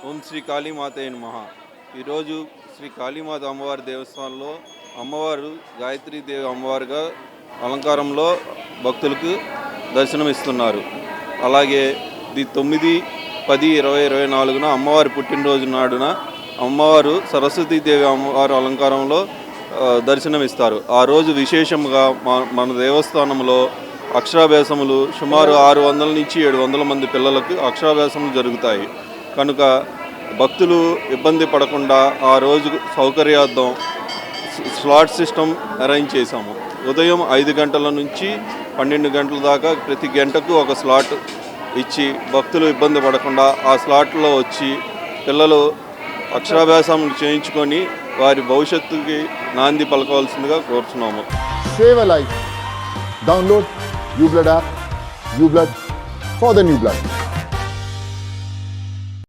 ఓం శ్రీ కాళీమాతయ్య నమః. ఈరోజు శ్రీ కాళీమాత అమ్మవారి దేవస్థానంలో అమ్మవారు గాయత్రీదేవి అమ్మవారుగా అలంకారంలో భక్తులకు దర్శనమిస్తున్నారు. అలాగే ఇది 9/10/2024 అమ్మవారి పుట్టినరోజు నాడున అమ్మవారు సరస్వతీదేవి అమ్మవారు అలంకారంలో దర్శనమిస్తారు. ఆ రోజు విశేషంగా మన దేవస్థానంలో అక్షరాభ్యాసములు సుమారు 600 నుంచి 700 మంది పిల్లలకు అక్షరాభ్యాసములు జరుగుతాయి. కనుక భక్తులు ఇబ్బంది పడకుండా ఆ రోజు సౌకర్యార్థం స్లాట్ సిస్టమ్ అరేంజ్ చేశాము. ఉదయం 5 గంటల నుంచి 12 గంటల దాకా ప్రతి గంటకు ఒక స్లాట్ ఇచ్చి భక్తులు ఇబ్బంది పడకుండా ఆ స్లాట్లో వచ్చి పిల్లలు అక్షరాభ్యాసం చేయించుకొని వారి భవిష్యత్తుకి నాంది పలకవలసిందిగా కోరుతున్నాము. Save a life. Download UBlood app. UBlood for the new blood.